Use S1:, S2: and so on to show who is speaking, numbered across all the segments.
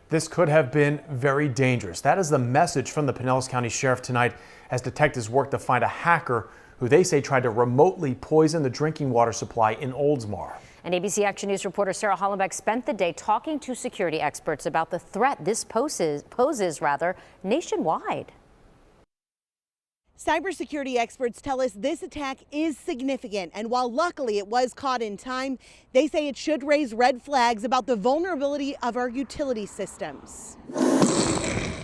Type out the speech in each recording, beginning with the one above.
S1: This could have been very dangerous. That is the message from the Pinellas County Sheriff tonight as detectives work to find a hacker who they say tried to remotely poison the drinking water supply in Oldsmar.
S2: And ABC Action News reporter Sarah Hollenbeck spent the day talking to security experts about the threat this poses nationwide.
S3: Cybersecurity experts tell us this attack is significant, and while luckily it was caught in time, they say it should raise red flags about the vulnerability of our utility systems.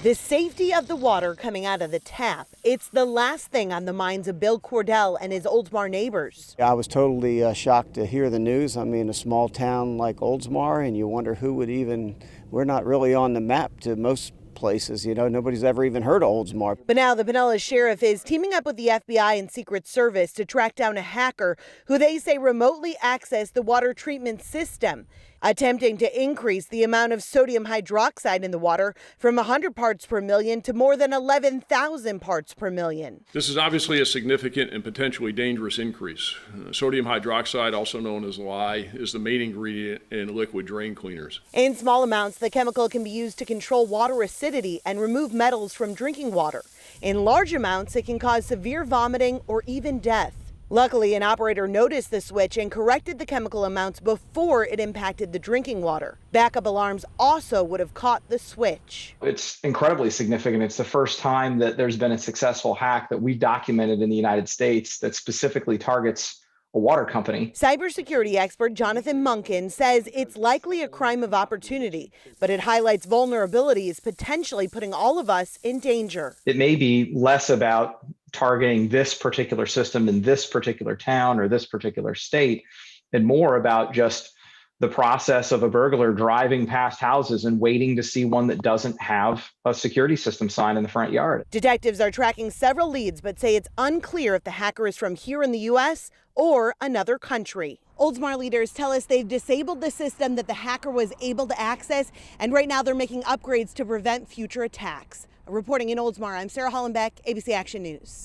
S3: The safety of the water coming out of the tap, it's the last thing on the minds of Bill Cordell and his Oldsmar neighbors.
S4: I was totally shocked to hear the news. I mean, a small town like Oldsmar, and you wonder who would even, we're not really on the map to most places, nobody's ever even heard of Oldsmar.
S3: But now the Pinellas Sheriff is teaming up with the FBI and Secret Service to track down a hacker who they say remotely accessed the water treatment system, attempting to increase the amount of sodium hydroxide in the water from 100 parts per million to more than 11,000 parts per million.
S5: This is obviously a significant and potentially dangerous increase. Sodium hydroxide, also known as lye, is the main ingredient in liquid drain cleaners.
S3: In small amounts, the chemical can be used to control water acidity and remove metals from drinking water. In large amounts, it can cause severe vomiting or even death. Luckily, an operator noticed the switch and corrected the chemical amounts before it impacted the drinking water. Backup alarms also would have caught the switch.
S6: It's incredibly significant. It's the first time that there's been a successful hack that we've documented in the United States that specifically targets a water company.
S3: Cybersecurity expert Jonathan Munkin says it's likely a crime of opportunity, but it highlights vulnerabilities potentially putting all of us in danger.
S6: It may be less about targeting this particular system in this particular town or this particular state, and more about just the process of a burglar driving past houses and waiting to see one that doesn't have a security system sign in the front yard.
S3: Detectives are tracking several leads, but say it's unclear if the hacker is from here in the U.S. or another country. Oldsmar leaders tell us they've disabled the system that the hacker was able to access, and right now they're making upgrades to prevent future attacks. Reporting in Oldsmar, I'm Sarah Hollenbeck, ABC Action News.